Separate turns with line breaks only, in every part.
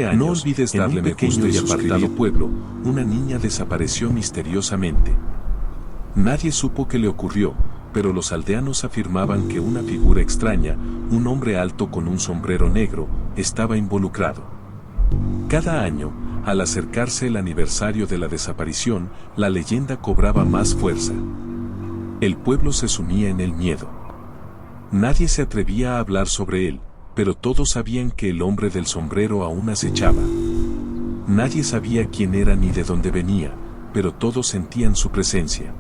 No olvides darle me gusta y apartado pueblo, una niña desapareció misteriosamente. Nadie supo qué le ocurrió, pero los aldeanos afirmaban que una figura extraña, un hombre alto con un sombrero negro, estaba involucrado. Cada año, al acercarse el aniversario de la desaparición, la leyenda cobraba más fuerza. El pueblo se sumía en el miedo. Nadie se atrevía a hablar sobre él, pero todos sabían que el hombre del sombrero aún acechaba. Nadie sabía quién era ni de dónde venía, pero todos sentían su presencia.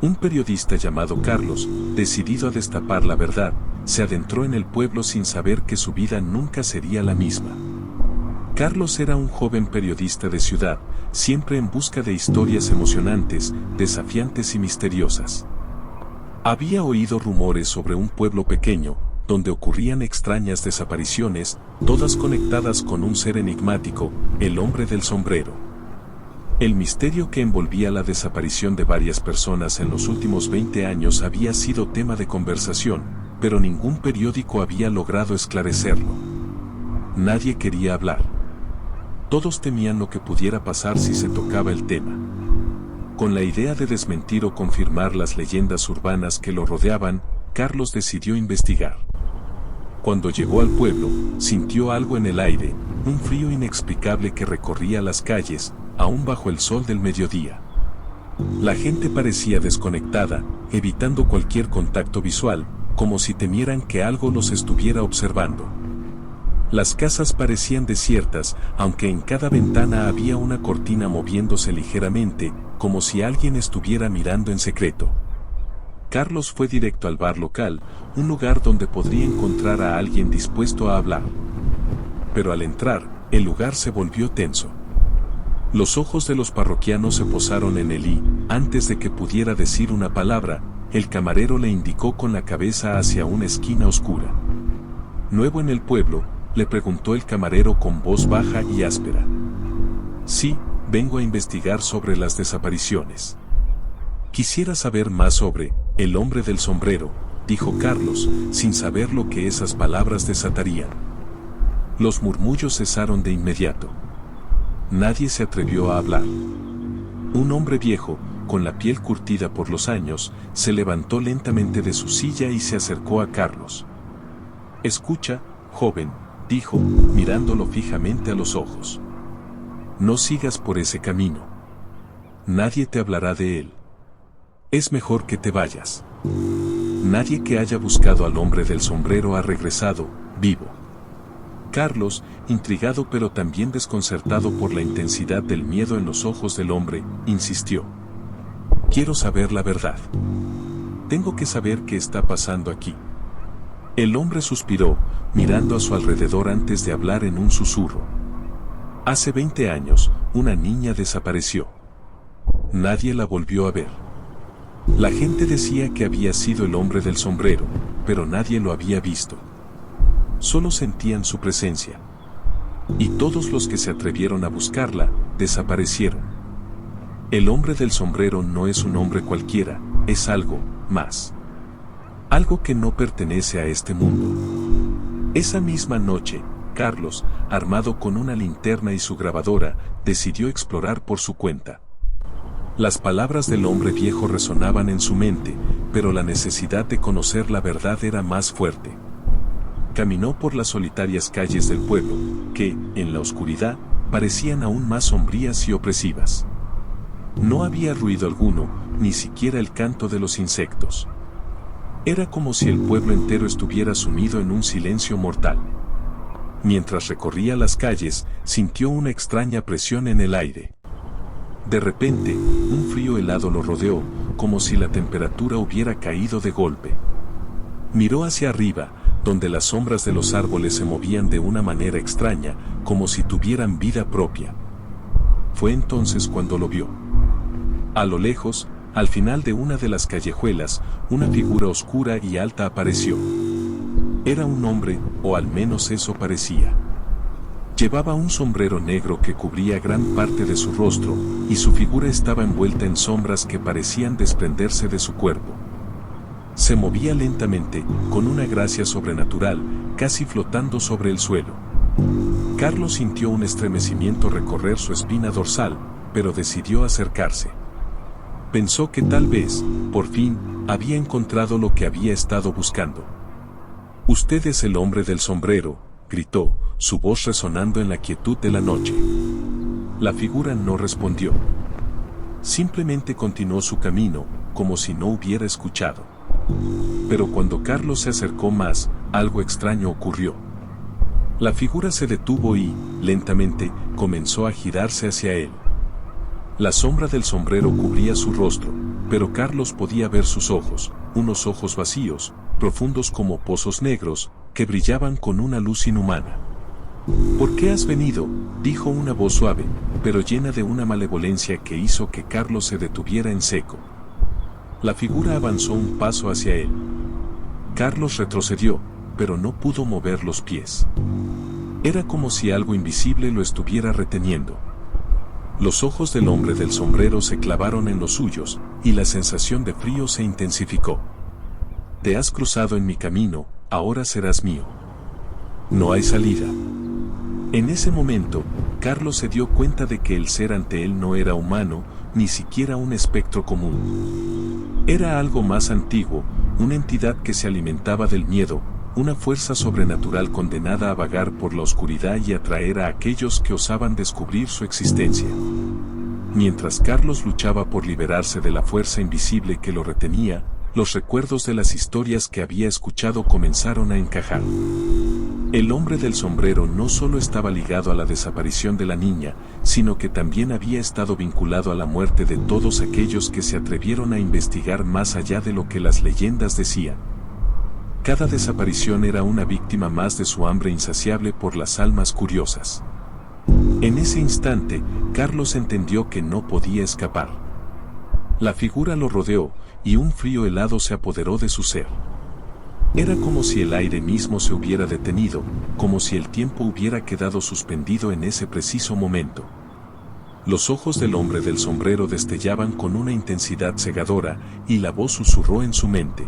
Un periodista llamado Carlos, decidido a destapar la verdad, se adentró en el pueblo sin saber que su vida nunca sería la misma. Carlos era un joven periodista de ciudad, siempre en busca de historias emocionantes, desafiantes y misteriosas. Había oído rumores sobre un pueblo pequeño, donde ocurrían extrañas desapariciones, todas conectadas con un ser enigmático, el hombre del sombrero. El misterio que envolvía la desaparición de varias personas en los últimos 20 años había sido tema de conversación, pero ningún periódico había logrado esclarecerlo. Nadie quería hablar. Todos temían lo que pudiera pasar si se tocaba el tema. Con la idea de desmentir o confirmar las leyendas urbanas que lo rodeaban, Carlos decidió investigar. Cuando llegó al pueblo, sintió algo en el aire, un frío inexplicable que recorría las calles, aún bajo el sol del mediodía. La gente parecía desconectada, evitando cualquier contacto visual, como si temieran que algo los estuviera observando. Las casas parecían desiertas, aunque en cada ventana había una cortina moviéndose ligeramente, como si alguien estuviera mirando en secreto. Carlos fue directo al bar local, un lugar donde podría encontrar a alguien dispuesto a hablar. Pero al entrar, el lugar se volvió tenso. Los ojos de los parroquianos se posaron en él y, antes de que pudiera decir una palabra, el camarero le indicó con la cabeza hacia una esquina oscura. Nuevo en el pueblo, le preguntó el camarero con voz baja y áspera. Sí, vengo a investigar sobre las desapariciones. Quisiera saber más sobre el hombre del sombrero, dijo Carlos, sin saber lo que esas palabras desatarían. Los murmullos cesaron de inmediato. Nadie se atrevió a hablar. Un hombre viejo, con la piel curtida por los años, se levantó lentamente de su silla y se acercó a Carlos. Escucha, joven, dijo, mirándolo fijamente a los ojos. No sigas por ese camino. Nadie te hablará de él. Es mejor que te vayas. Nadie que haya buscado al hombre del sombrero ha regresado, vivo. Carlos, intrigado pero también desconcertado por la intensidad del miedo en los ojos del hombre, insistió. Quiero saber la verdad. Tengo que saber qué está pasando aquí. El hombre suspiró, mirando a su alrededor antes de hablar en un susurro. Hace 20 años, una niña desapareció. Nadie la volvió a ver. La gente decía que había sido el hombre del sombrero, pero nadie lo había visto. Solo sentían su presencia. Y todos los que se atrevieron a buscarla, desaparecieron. El hombre del sombrero no es un hombre cualquiera, es algo más. Algo que no pertenece a este mundo. Esa misma noche, Carlos, armado con una linterna y su grabadora, decidió explorar por su cuenta. Las palabras del hombre viejo resonaban en su mente, pero la necesidad de conocer la verdad era más fuerte. Caminó por las solitarias calles del pueblo, que, en la oscuridad, parecían aún más sombrías y opresivas. No había ruido alguno, ni siquiera el canto de los insectos. Era como si el pueblo entero estuviera sumido en un silencio mortal. Mientras recorría las calles, sintió una extraña presión en el aire. De repente, un frío helado lo rodeó, como si la temperatura hubiera caído de golpe. Miró hacia arriba, donde las sombras de los árboles se movían de una manera extraña, como si tuvieran vida propia. Fue entonces cuando lo vio. A lo lejos, al final de una de las callejuelas, una figura oscura y alta apareció. Era un hombre, o al menos eso parecía. Llevaba un sombrero negro que cubría gran parte de su rostro, y su figura estaba envuelta en sombras que parecían desprenderse de su cuerpo. Se movía lentamente, con una gracia sobrenatural, casi flotando sobre el suelo. Carlos sintió un estremecimiento recorrer su espina dorsal, pero decidió acercarse. Pensó que tal vez, por fin, había encontrado lo que había estado buscando. «Usted es el hombre del sombrero», gritó, su voz resonando en la quietud de la noche. La figura no respondió. Simplemente continuó su camino, como si no hubiera escuchado. Pero cuando Carlos se acercó más, algo extraño ocurrió. La figura se detuvo y, lentamente, comenzó a girarse hacia él. La sombra del sombrero cubría su rostro, pero Carlos podía ver sus ojos, unos ojos vacíos, profundos como pozos negros, que brillaban con una luz inhumana. «¿Por qué has venido?», dijo una voz suave, pero llena de una malevolencia que hizo que Carlos se detuviera en seco. La figura avanzó un paso hacia él. Carlos retrocedió, pero no pudo mover los pies. Era como si algo invisible lo estuviera reteniendo. Los ojos del hombre del sombrero se clavaron en los suyos, y la sensación de frío se intensificó. «Te has cruzado en mi camino, ahora serás mío. No hay salida». En ese momento, Carlos se dio cuenta de que el ser ante él no era humano, ni siquiera un espectro común. Era algo más antiguo, una entidad que se alimentaba del miedo, una fuerza sobrenatural condenada a vagar por la oscuridad y atraer a aquellos que osaban descubrir su existencia. Mientras Carlos luchaba por liberarse de la fuerza invisible que lo retenía, los recuerdos de las historias que había escuchado comenzaron a encajar. El hombre del sombrero no solo estaba ligado a la desaparición de la niña, sino que también había estado vinculado a la muerte de todos aquellos que se atrevieron a investigar más allá de lo que las leyendas decían. Cada desaparición era una víctima más de su hambre insaciable por las almas curiosas. En ese instante, Carlos entendió que no podía escapar. La figura lo rodeó, y un frío helado se apoderó de su ser. Era como si el aire mismo se hubiera detenido, como si el tiempo hubiera quedado suspendido en ese preciso momento. Los ojos del hombre del sombrero destellaban con una intensidad cegadora, y la voz susurró en su mente.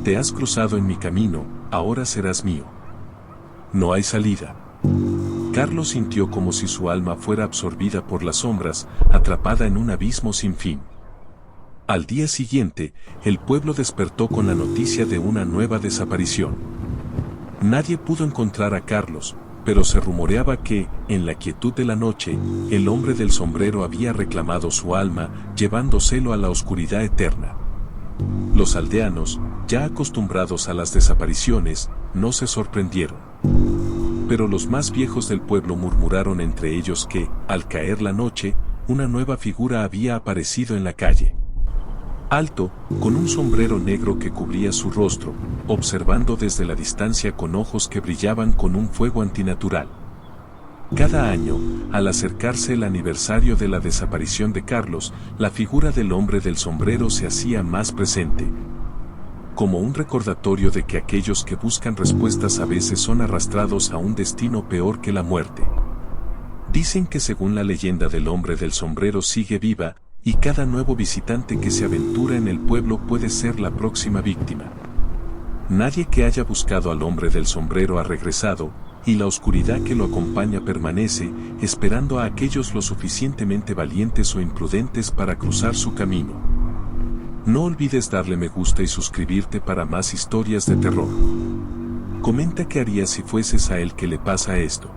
«Te has cruzado en mi camino, ahora serás mío. No hay salida». Carlos sintió como si su alma fuera absorbida por las sombras, atrapada en un abismo sin fin. Al día siguiente, el pueblo despertó con la noticia de una nueva desaparición. Nadie pudo encontrar a Carlos, pero se rumoreaba que, en la quietud de la noche, el hombre del sombrero había reclamado su alma, llevándoselo a la oscuridad eterna. Los aldeanos, ya acostumbrados a las desapariciones, no se sorprendieron. Pero los más viejos del pueblo murmuraron entre ellos que, al caer la noche, una nueva figura había aparecido en la calle. Alto, con un sombrero negro que cubría su rostro, observando desde la distancia con ojos que brillaban con un fuego antinatural. Cada año, al acercarse el aniversario de la desaparición de Carlos, la figura del hombre del sombrero se hacía más presente. Como un recordatorio de que aquellos que buscan respuestas a veces son arrastrados a un destino peor que la muerte. Dicen que según la leyenda del hombre del sombrero sigue viva, y cada nuevo visitante que se aventura en el pueblo puede ser la próxima víctima. Nadie que haya buscado al hombre del sombrero ha regresado, y la oscuridad que lo acompaña permanece, esperando a aquellos lo suficientemente valientes o imprudentes para cruzar su camino. No olvides darle me gusta y suscribirte para más historias de terror. Comenta qué harías si fueses a él que le pasa esto.